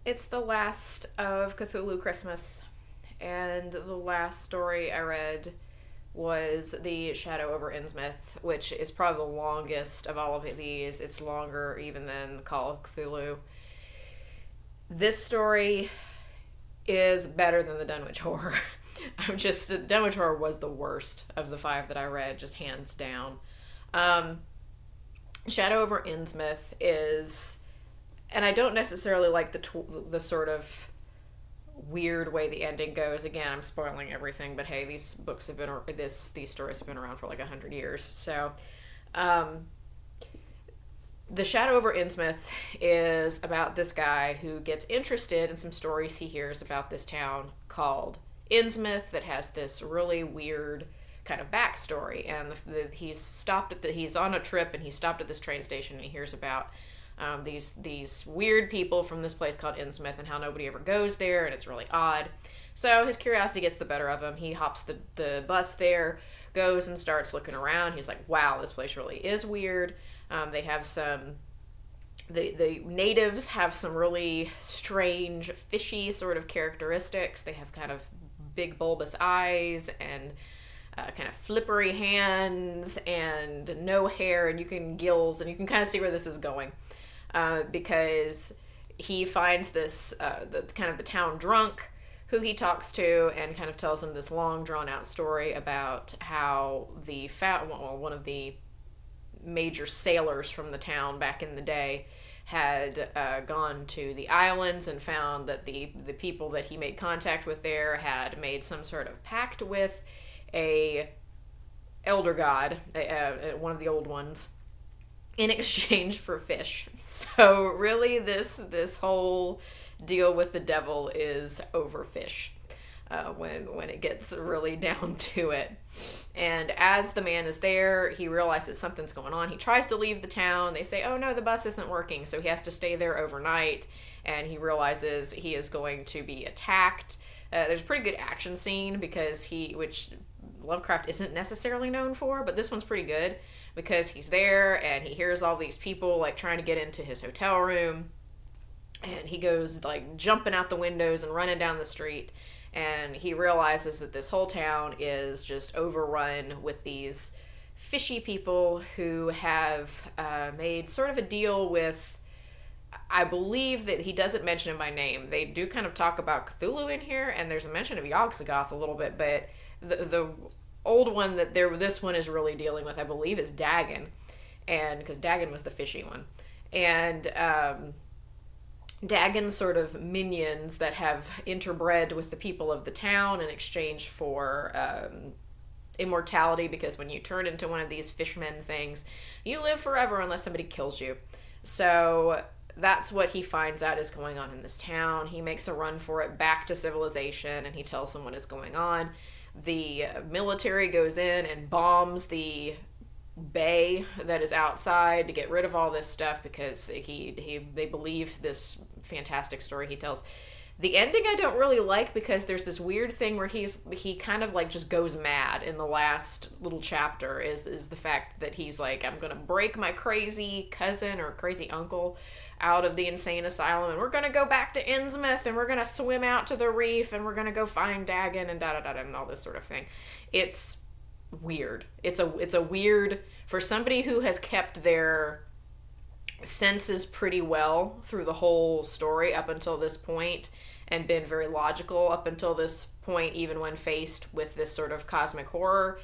It's the last of Cthulhu Christmas, and the last story I read was The Shadow over Innsmouth, which is probably the longest of all of these. It's longer even than Call of Cthulhu. This story is better than the Dunwich Horror. Dunwich Horror was the worst of the five that I read, just hands down. Um, Shadow over Innsmouth is, and I don't necessarily like the sort of weird way the ending goes. Again, I'm spoiling everything, but hey, these books have been these stories have been around for like 100 years. So, um, the Shadow over Innsmouth is about this guy who gets interested in some stories he hears about this town called Innsmouth that has this really weird kind of backstory. And he's on a trip and he stopped at this train station and he hears about these weird people from this place called Innsmouth and how nobody ever goes there and it's really odd. So his curiosity gets the better of him. He hops the bus there, goes and starts looking around. He's like, wow, this place really is weird. They have the natives have some really strange, fishy sort of characteristics. They have kind of big bulbous eyes and kind of flippery hands and no hair and gills, and you can kind of see where this is going. Because he finds this the town drunk who he talks to and kind of tells him this long drawn out story about how one of the major sailors from the town back in the day had gone to the islands and found that the people that he made contact with there had made some sort of pact with a elder god, one of the old ones, in exchange for fish. So really, this whole deal with the devil is over fish. When it gets really down to it. And as the man is there, he realizes something's going on. He tries to leave the town. They say, oh no, the bus isn't working. So he has to stay there overnight. And he realizes he is going to be attacked. There's a pretty good action scene which Lovecraft isn't necessarily known for, but this one's pretty good because he's there and he hears all these people like trying to get into his hotel room. And he goes like jumping out the windows and running down the street. And he realizes that this whole town is just overrun with these fishy people who have made sort of a deal with, I believe that he doesn't mention him by name. They do kind of talk about Cthulhu in here, and there's a mention of Yogg-Sothoth a little bit, but the old one that this one is really dealing with, I believe, is Dagon, and because Dagon was the fishy one. And Dagon's sort of minions that have interbred with the people of the town in exchange for immortality, because when you turn into one of these fishmen things, you live forever unless somebody kills you. So that's what he finds out is going on in this town. He makes a run for it back to civilization, and he tells them what is going on. The military goes in and bombs the bay that is outside to get rid of all this stuff because they believe this fantastic story he tells. The ending I don't really like because there's this weird thing where he kind of like just goes mad in the last little chapter is the fact that he's like, I'm gonna break my crazy cousin or crazy uncle out of the insane asylum and we're gonna go back to Innsmouth and we're gonna swim out to the reef and we're gonna go find Dagon and da da da and all this sort of thing. It's weird. It's a weird, for somebody who has kept their senses pretty well through the whole story up until this point and been very logical up until this point, even when faced with this sort of cosmic horror,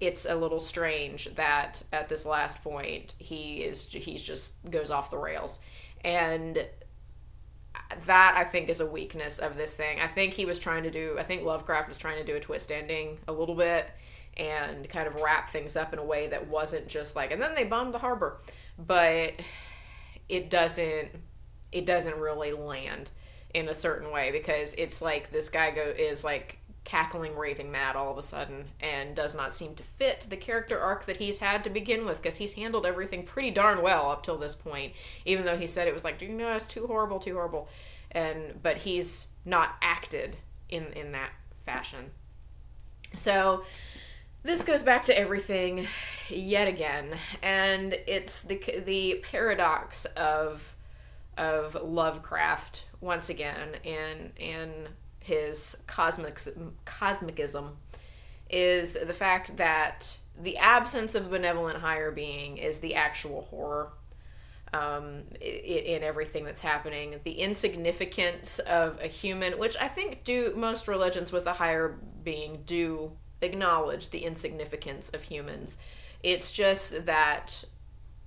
it's a little strange that at this last point he's just goes off the rails. And that I think is a weakness of this thing. I think Lovecraft was trying to do a twist ending a little bit and kind of wrap things up in a way that wasn't just like, and then they bombed the harbor. But it doesn't really land in a certain way because it's like this guy is like cackling, raving mad all of a sudden and does not seem to fit the character arc that he's had to begin with because he's handled everything pretty darn well up till this point, even though he said it was like, it's too horrible. But he's not acted in that fashion. So this goes back to everything yet again, and it's the paradox of of Lovecraft once again in his cosmicism is the fact that the absence of benevolent higher being is the actual horror in everything that's happening. The insignificance of a human, which I think most religions with a higher being do acknowledge the insignificance of humans. It's just that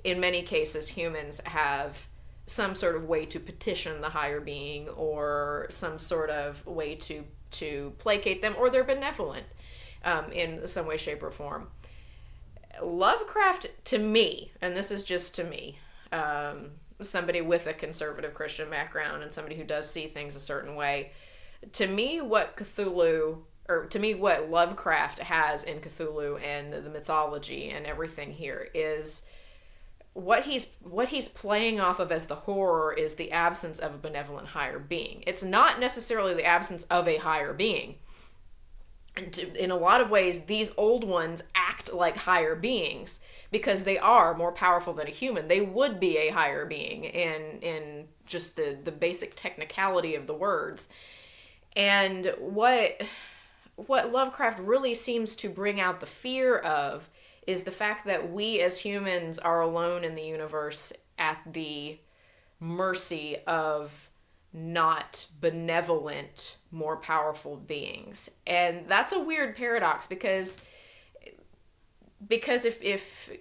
in many cases humans have some sort of way to petition the higher being, or some sort of way to placate them, or they're benevolent in some way, shape, or form. Lovecraft, to me, and this is just to me, somebody with a conservative Christian background and somebody who does see things a certain way, to me what Lovecraft has in Cthulhu and the mythology and everything here is what he's playing off of as the horror is the absence of a benevolent higher being. It's not necessarily the absence of a higher being. In a lot of ways, these old ones act like higher beings because they are more powerful than a human. They would be a higher being in just the basic technicality of the words. And what Lovecraft really seems to bring out the fear of is the fact that we as humans are alone in the universe at the mercy of not benevolent, more powerful beings. And that's a weird paradox because if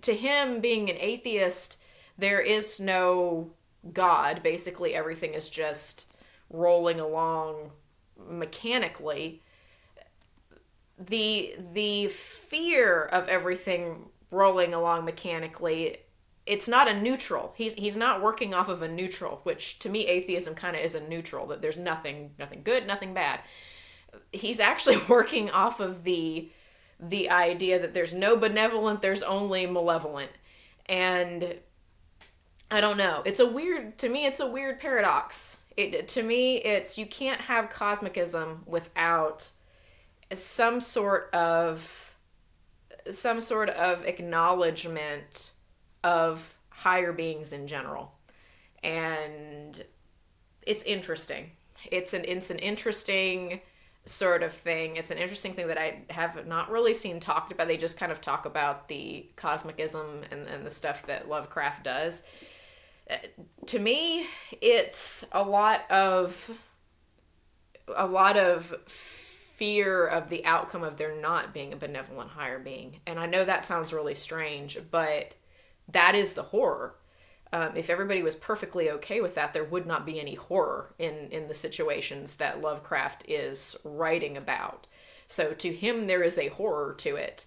to him, being an atheist, there is no God. Basically everything is just rolling along mechanically. The fear of everything rolling along mechanically, it's not a neutral. He's not working off of a neutral, which to me atheism kind of is a neutral, that there's nothing good, nothing bad. He's actually working off of the idea that there's no benevolent, there's only malevolent. And I don't know. To me it's a weird paradox. To me it's, you can't have cosmicism without some sort of acknowledgement of higher beings in general. And it's interesting. It's an interesting sort of thing. It's an interesting thing that I have not really seen talked about. They just kind of talk about the cosmicism and the stuff that Lovecraft does. To me, it's a lot of fear of the outcome of there not being a benevolent higher being. And I know that sounds really strange, but that is the horror. If everybody was perfectly okay with that, there would not be any horror in the situations that Lovecraft is writing about. So to him, there is a horror to it,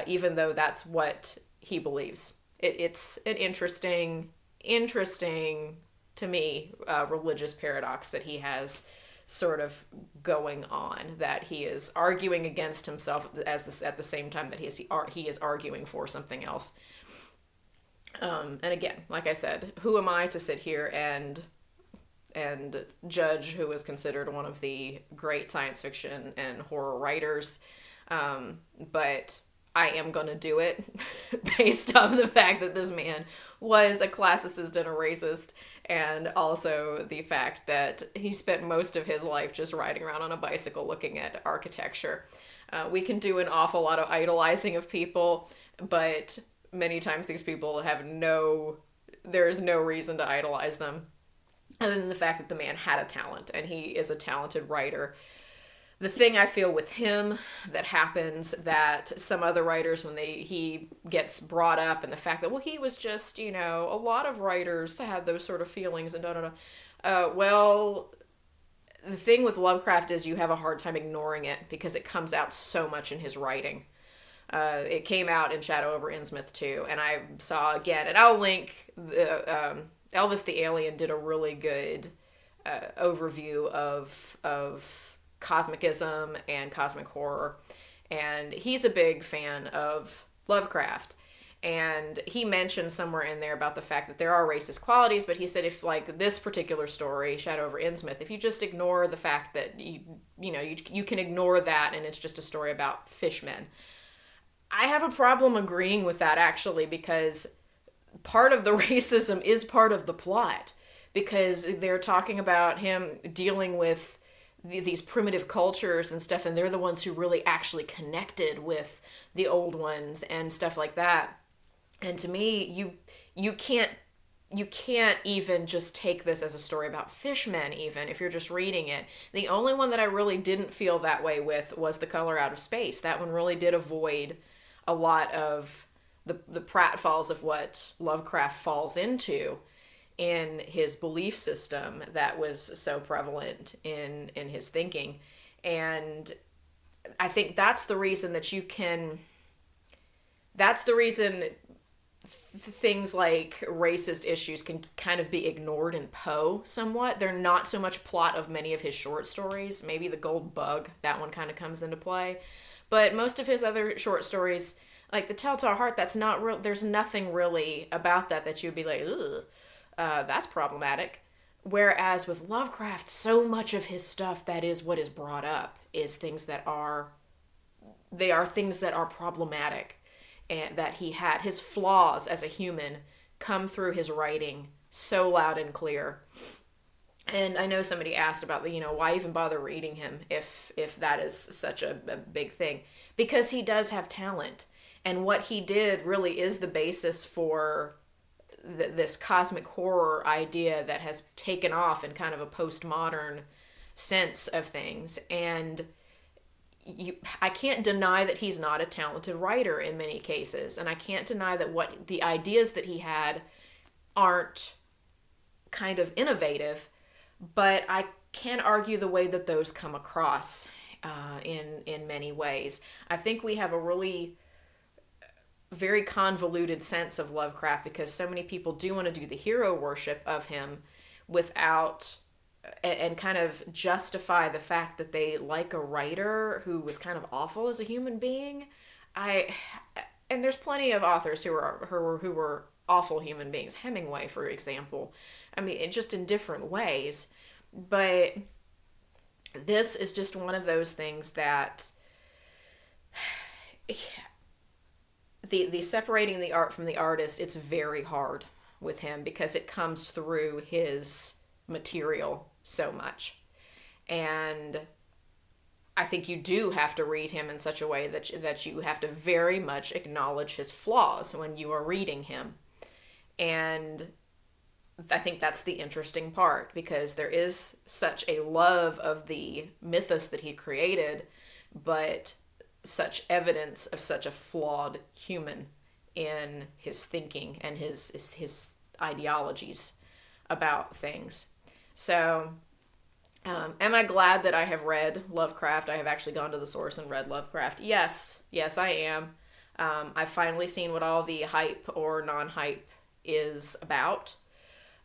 even though that's what he believes. It's an interesting, to me, religious paradox that he has sort of going on, that he is arguing against himself at the same time that he is arguing for something else. And again, like I said, who am I to sit here and judge who is considered one of the great science fiction and horror writers? But I am going to do it based on the fact that this man was a classicist and a racist, and also the fact that he spent most of his life just riding around on a bicycle looking at architecture. We can do an awful lot of idolizing of people, but many times these people there is no reason to idolize them other than the fact that the man had a talent, and he is a talented writer. The thing I feel with him that happens that some other writers, when he gets brought up, and the fact that, well, he was just, a lot of writers had those sort of feelings and well, the thing with Lovecraft is you have a hard time ignoring it because it comes out so much in his writing. It came out in Shadow over Innsmouth too, and I saw again, and I'll link Elvis the Alien did a really good overview of cosmicism and cosmic horror, and he's a big fan of Lovecraft, and he mentioned somewhere in there about the fact that there are racist qualities, but he said if, like, this particular story, Shadow over Innsmouth, if you just ignore the fact that you can ignore that and it's just a story about fishmen. I have a problem agreeing with that, actually, because part of the racism is part of the plot. because they're talking about him dealing with these primitive cultures and stuff, and they're the ones who really actually connected with the old ones and stuff like that. And to me, you can't even just take this as a story about fishmen, even if you're just reading it. The only one that I really didn't feel that way with was The Color Out of Space. That one really did avoid a lot of the pratfalls of what Lovecraft falls into in his belief system that was so prevalent in his thinking. And I think that's the reason things like racist issues can kind of be ignored in Poe somewhat. They're not so much plot of many of his short stories. Maybe The Gold Bug, that one kind of comes into play. But most of his other short stories, like The Telltale Heart, that's not real. There's nothing really about that you'd be like, ugh, that's problematic. Whereas with Lovecraft, so much of his stuff, that is what is brought up, is things that are problematic, and that he had his flaws as a human come through his writing so loud and clear. And I know somebody asked about why even bother reading him if that is such a big thing, because he does have talent, and what he did really is the basis for this cosmic horror idea that has taken off in kind of a postmodern sense of things. And I can't deny that he's not a talented writer in many cases, and I can't deny that what the ideas that he had aren't kind of innovative, but I can argue the way that those come across in many ways. I think we have a really very convoluted sense of Lovecraft because so many people do want to do the hero worship of him without and kind of justify the fact that they like a writer who was kind of awful as a human being. And there's plenty of authors who were awful human beings. Hemingway, for example. I mean, just in different ways. But this is just one of those things that the separating the art from the artist, it's very hard with him because it comes through his material so much. And I think you do have to read him in such a way that you have to very much acknowledge his flaws when you are reading him. And I think that's the interesting part, because there is such a love of the mythos that he created, but such evidence of such a flawed human in his thinking and his ideologies about things. So, am I glad that I have read Lovecraft? I have actually gone to the source and read Lovecraft. Yes, I am. I've finally seen what all the hype or non-hype is about.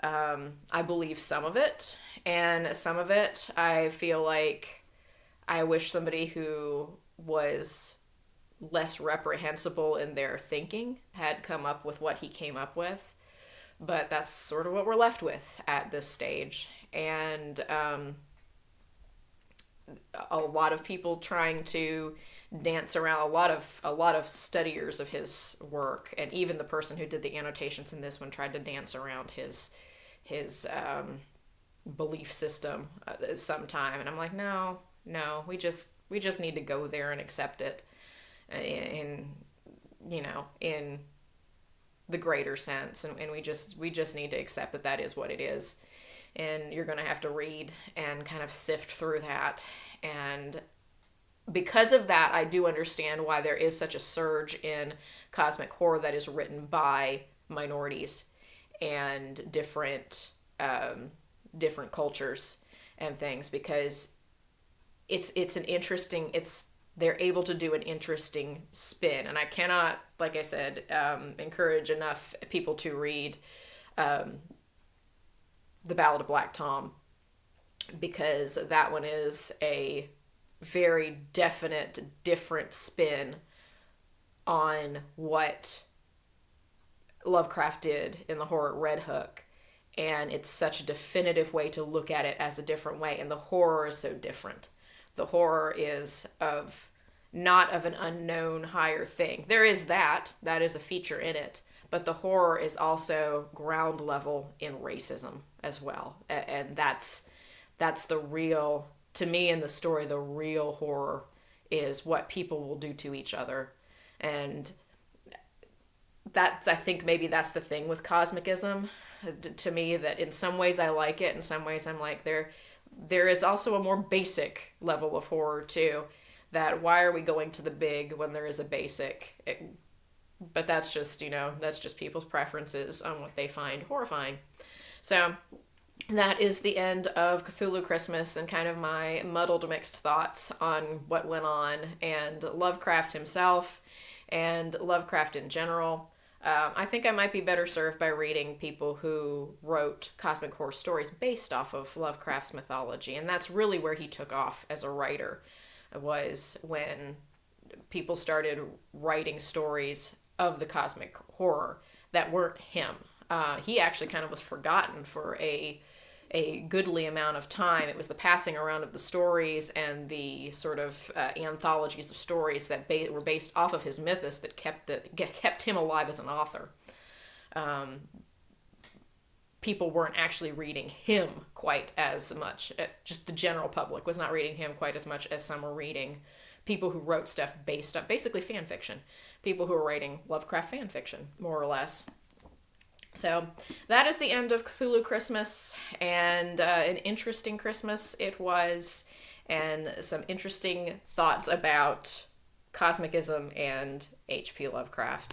I believe some of it, and some of it I feel like I wish somebody who was less reprehensible in their thinking had come up with what he came up with. But that's sort of what we're left with at this stage. And a lot of people trying to dance around, a lot of studiers of his work, and even the person who did the annotations in this one tried to dance around his belief system sometime. And I'm like, no, we just need to go there and accept it in the greater sense, and we just need to accept that is what it is. And you're going to have to read and kind of sift through that. And because of that, I do understand why there is such a surge in cosmic horror that is written by minorities and different cultures and things, because they're able to do an interesting spin. And I cannot, like I said, encourage enough people to read The Ballad of Black Tom, because that one is a very definite, different spin on what Lovecraft did in the horror Red Hook. And it's such a definitive way to look at it as a different way. And the horror is so different. The horror is not of an unknown higher thing. There is that is a feature in it, but the horror is also ground level in racism as well. And that's the real, to me in the story, the real horror is what people will do to each other. And that, I think maybe that's the thing with cosmicism to me, that in some ways I like it, in some ways I'm like, there is also a more basic level of horror too, that why are we going to the big when there is a basic? But that's just, that's just people's preferences on what they find horrifying. So that is the end of Cthulhu Christmas and kind of my muddled mixed thoughts on what went on and Lovecraft himself and Lovecraft in general. I think I might be better served by reading people who wrote cosmic horror stories based off of Lovecraft's mythology, and that's really where he took off as a writer, was when people started writing stories of the cosmic horror that weren't him. He actually kind of was forgotten for a goodly amount of time. It was the passing around of the stories and the sort of anthologies of stories that were based off of his mythos that kept him alive as an author. People weren't actually reading him quite as much. Just the general public was not reading him quite as much as some were reading people who wrote stuff based on basically fan fiction. People who were writing Lovecraft fan fiction, more or less. So that is the end of Cthulhu Christmas, and an interesting Christmas it was, and some interesting thoughts about cosmicism and H.P. Lovecraft.